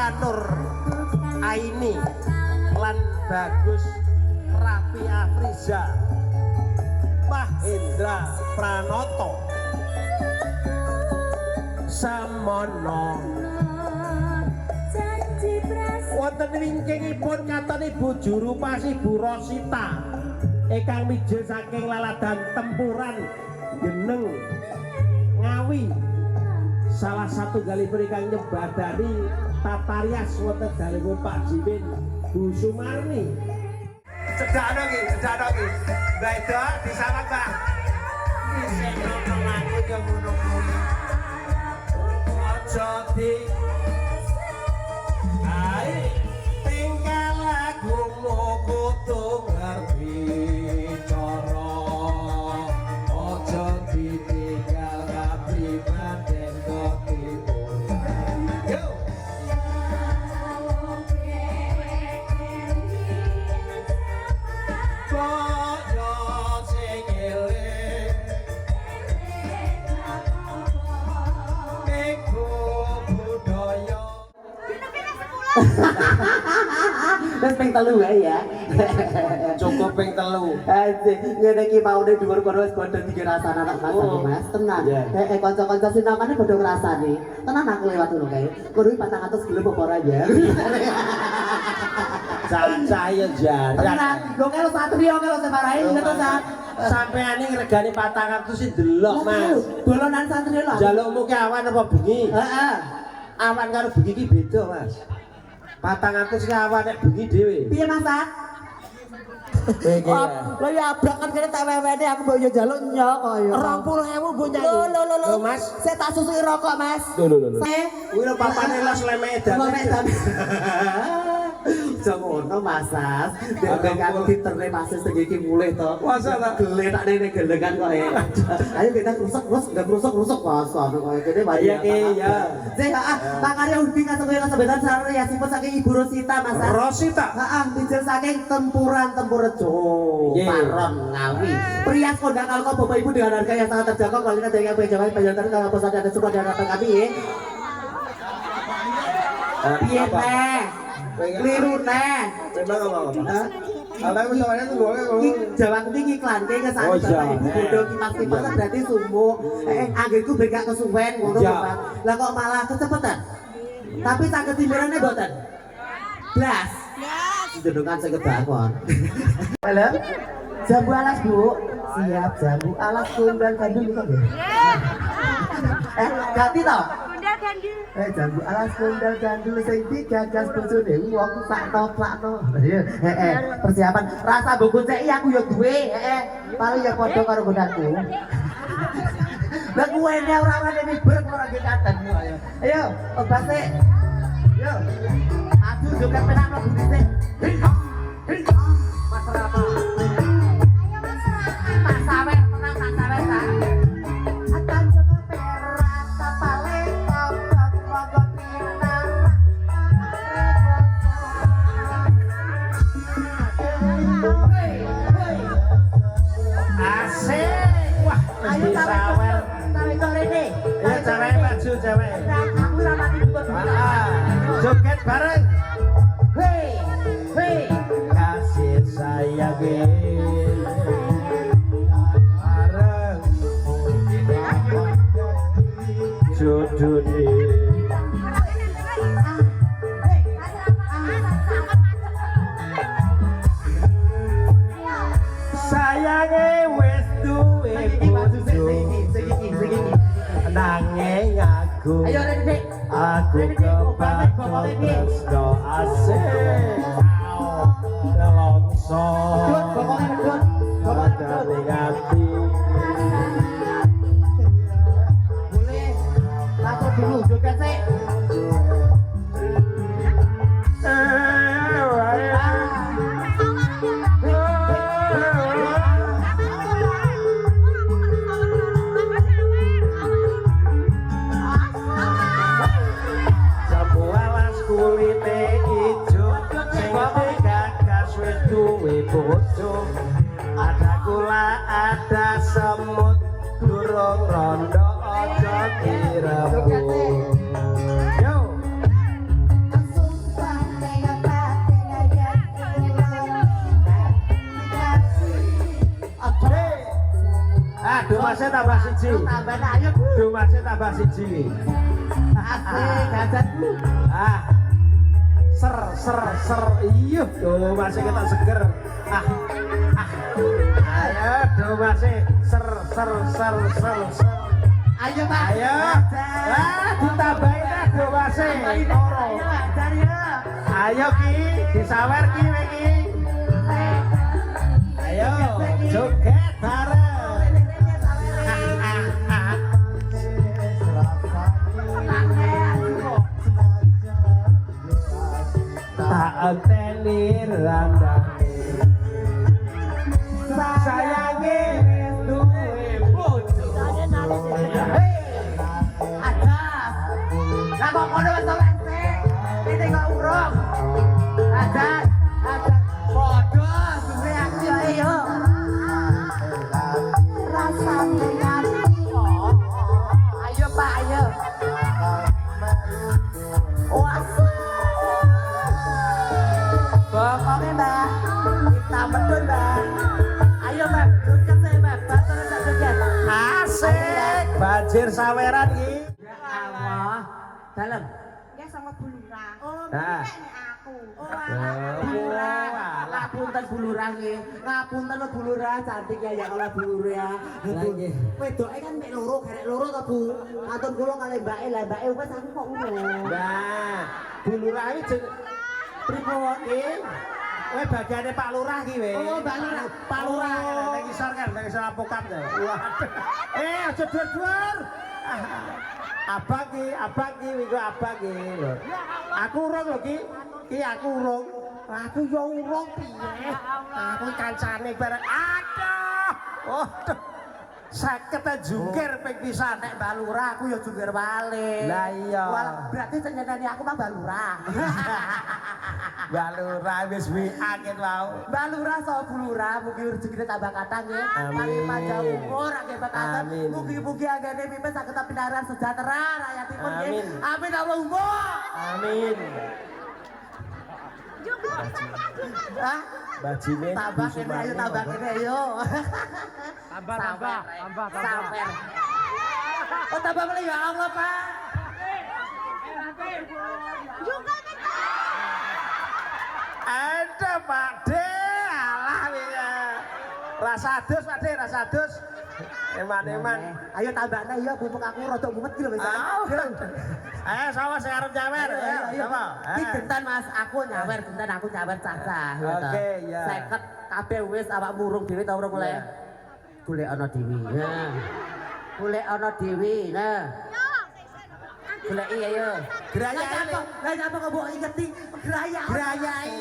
Maria Nur Aini lan Bagus Raffi Afriza Mahendra Pranoto Samono wonten wingkingipun katon Ibu Juru Pas Ibu Rosita ingkang mijil saking laladan tempuran Geneng Ngawi salah satu galipun ingkang nyebadani tatarias wonten dalipun Pak Jimin Bu Sumarni cedak niki Mbak Edo disana Mbak isih nonton aku yo ngono kuwi aja di ae tinggal lagumu kudu ngerti cara aja ditinggal kapribaden kok itu yo Wes ping telu wae ya. Cukup ping telu. Asik, ngene iki maune dhuwur kono wis padha dirasani anak Mas Mas, tenang. Kanca-kanca sinamane padha ngrasani. Tenan aku lewat ngono kae. Kono 400 gelem apa ora ya? Caca ya jaran. Tenang, lho karo satrio karo semarahe ngeto sak. Sampeyan iki regane 400 sing delok, Mas. Dolanan satrio lho. Jalukmu ki awan apa bengi? Heeh. Awan karo bengi ki beda, Mas. 400 ki awan nek bengi dhewe. Piye, Mas? Lho ya abrakan kene tak wewene aku mbok yo njaluk nyok kok yo. 20.000 mbok nyanyi. Lho Mas, saya tak susuki rokok, Mas. Lho. Kuwi lho papane les lemedan. Jangono Masas, dene aku diterne Mas sing iki mulih to. Masa tak gele tak nene gelengan kok ya. Ayo kita rusuk Mas kono kaya kene wae. Iya. Sing pakare undi kasebetan sareng ya sipun saking Ibu Rosita Mas. Rosita. Heeh, bijil saking Tempuran Tempurejo, Paron Ngawi. Prias kondang kalko Bapak Ibu dengan harga yang sangat terjangkau kalau kita dari yang Jawa penjualan kalau pesan ada support dan apa kami ya. Piye teh? Kliru teh. Memang apa? Apa misalnya tuh gue Jawa kuwi iklan kayak kesana Bapak Ibu bodoh kipas-kipas berarti sumuk. Anggerku ben gak kesuwen ngono Bapak. Lah kok malah kecepatan. Tapi tak ketimbrane mboten. Blas. Jenengan sing kebangun. Halo. Jambu alas, Bu. Siap jambu alas kundang gandul kok nggih. Ganti to? Kundal gandul. Jambu alas kundal gandul sing digagas bojone wong sakno. Persiapan rasa mbok gonceki aku ya duwe, paling ya padha karo gondangku. Lah kuwene ora ana miber ora nggih katen ayo. Ayo, obase. Yo. Aku joget penak mlebu dhisik. Mas Rama. Ayo Mas. Tak sawer tenang tak sawer ta. Akan jaga perasa paling top logo pinar. asik. Wah, Ayo mesti sawer. Tarik rene. Ya cewek maju cewek. Aku ramati buat Joget bareng. Hei, kasih sayang bareng. Jodone. Sayange wis duwe bojo. Nanging aku. Ayo rene. Aku kepatok tresno asik nelongso padane ngati Boleh langsung dulu joget sih. kulite ijo sing gagas wis duwe bojo ada kula ada semut durung rondo aja dirembuk yo Masnya tambah siji. Tambah ayo. Do masnya tambah siji. Asik gajahku. Ah. Ser. Iya, do masnya kita seger. Ayo, do masnya ser. Ayo Pak. Ayo. Ditambahin dah do masnya. Ayo ajar ya. Ayo Ki, disawer Ki iki. Ayo, joget bareng. Tak enteni randang. Sayange duwe bojo. Ada. Lah kok kono wis lese. Ini kok urung. Ada. Padha duwe aku ya ayo. Rasane ati kok. Ayo Pak, ayo. Wah. Pokoknya Mbak, kita medun Mbak. Ayo Mbak, joget saya Mbak, bantu saya joget. Asik, banjir saweran iki. Ya Allah, dalam. Ya sama Bu Lurah. Oh, Nah. ini aku. Ngapunten Bu Lurah nggih. Ngapunten Bu Lurah cantik ya Allah Bu Lurah. nggih. Wedoke kan mek loro, garek loro to Bu. Matur kula kali Mbake lah, Mbake wis aku kok ngono. Nah, Bu Lurah iki jeneng pripun iki? Kowe bagiane Pak Lurah iki we. Oh, Pak Lurah. Pak Lurah nek isor kan, nek isor apokat to. Waduh. Aja dhuwur-dhuwur. Abang ki minggu abang ki lho. Aku urung lho ki. Ki aku urung. Aku yo urung piye? Aku kancane bareng. Aduh. Waduh. 50 jungkir ping pisan Nek Mbak Lurah aku ya jungkir balik. Lah iya. Wah, berarti sing nyeneni aku Mbak Lurah. Mbak Lurah wis wiake mau. Mbak Lurah sama Bu Lurah mugi rezekine tambah kathah nggih. Amin. Paling panjang umur nggih mekaten. Amin. Mugi-mugi anggene pimpin saged pinaran sejahtera rakyatipun nggih. Amin. Amin Allahumma. Amin. Juga Hah? Bajine Tambah kene ayo, tambah kene ayo. Tambah. Sawer. Oh tambah boleh ya Allah Pak. juga Ada Pak De, alah ya. Rasa adus Pak De, rasa adus. Eman. Ayo tambahna ya pupuk aku rada mumet ki lho wis. Ayo sama sing arep nyawer. Ayo, sama. Iki gentan Mas, aku nyawer gentan aku nyawer cacah. Oke, ya. 50 kabeh wis awak murung dhewe ta urung mulai. Golek ana dhewe. Nah. Golek ana dhewe. Nah. Golek ayo. Grayai. Lah nyapa kok mbok ingeti grayai. Grayai.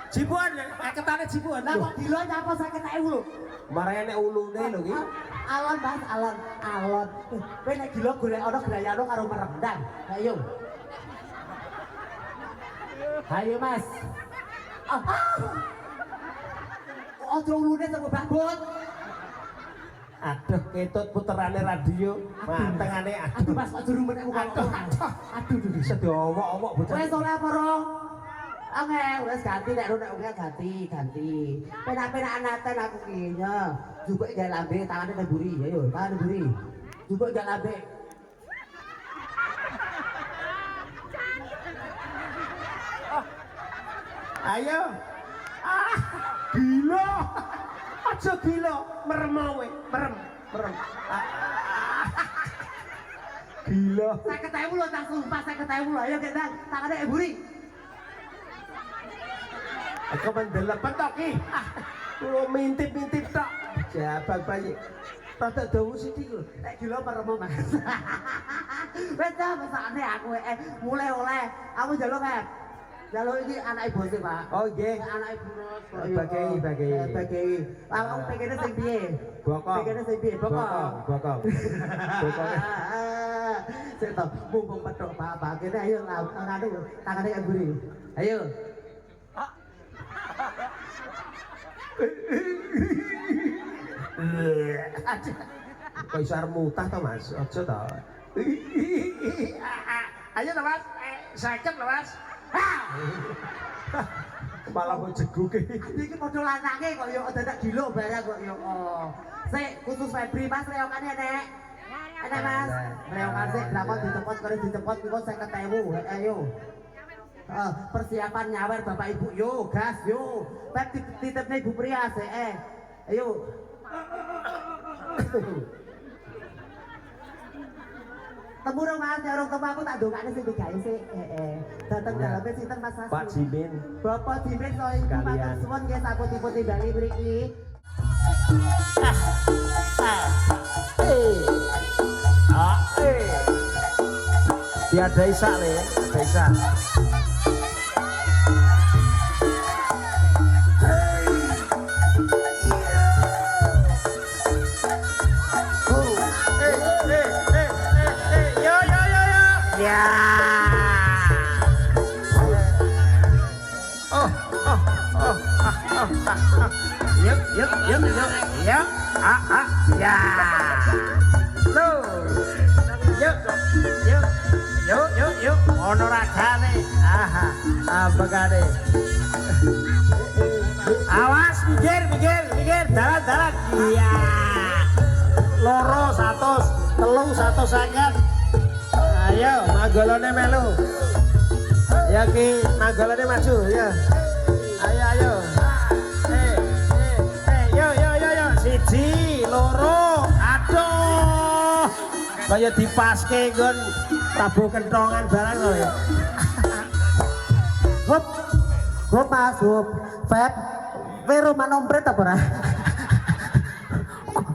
Jibuan, ketane jibuan. Lah kok dilo nyapa 50.000 lho. Marane ulune lho ki. Alon Mas, alon. Kowe nek gila golek ana grayano karo merendang. Ayo. Ayo Mas. Ojo ulune sama babot. Aduh, ketut puterane radio. Mantengane Aduh Mas, ojo rumen aku kok. Aduh, sedih omok-omok bocah. Wes oleh apa rong? Angel, wes ganti nek nek ganti. Penak-penakan naten aku ki ya. Jupuk gak lambe tangane nang mburi. Ayo, tangan nang mburi. Jupuk gak lambe. Ayo. Gila. Aja gila, merem kowe, merem. Gila. 50.000 lho tak sumpah 50.000 lho. Ayo kita tangane nang mburi. Aku mendelepen tok ki. Kulo mintip-mintip tok. Jabang bayi. Rada dawu sithik lho. Nek gila merem Mas. Wes ta mesane aku mulai oleh. Aku njaluk Jalur ini anak ibu sih Pak. Oh nggih. Anak ibu Ros. Bagei. Aku pengennya sing piye? Bokong. Pengennya sing piye? Bokong. Bokong. Sik to, mumpung petok Pak. Kene ayo nganu tangane yang buri. Ayo. Kok iso arep mutah to Mas? Aja to. Ayo to Mas. 50 lho Mas. Malah mau jeguke. Iki padha lanange kok yo dadak gila barang kok yo. Sik, khusus Febri Mas reokane nek. Enak Mas. Reokan sik lakon dicepot karo dicepot iku 50.000. Ayo. Persiapan nyawer Bapak Ibu yo, gas yo. Pep titipne Ibu Priya sik. Ayo. Temurung Mas, orang temu aku tak ndongakne sing digawe sik. Dateng dalape sinten Mas Mas. Pak Jimin. Bapak Jimin so ibu matur suwun nggih saputi-puti bali mriki. Tiada isak le, ada isak. Ya. Yuk. Ya. Ya. Loh. Yuk. Ono ragane. Begane. Awas, mikir. Dalan. Iya. Loro 100, telung 150. Ayo, magolone melu. Ya ki, magolone maju ya. Ayo. Yo. Siji, loro, aduh. Kaya dipaske nggon tabuh kentongan barang lho ya. Hup Mas, hup. Feb, weru manompret apa ora?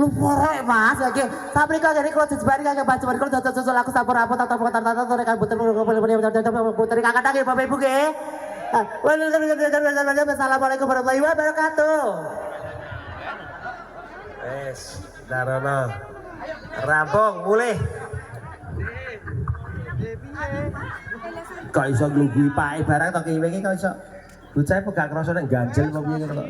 Lu porek Mas, lagi. Saprika gini kalau jejebari kagak baca kalau susul aku sampur apa tata rekan puter kakak lagi Bapak Ibu ge. Assalamualaikum warahmatullahi wabarakatuh. Darono. Rampung mulih. Kok iso nglungguhi pake barang to ki wingi kok iso. Bocah pegang krasa nek ganjel apa piye kok.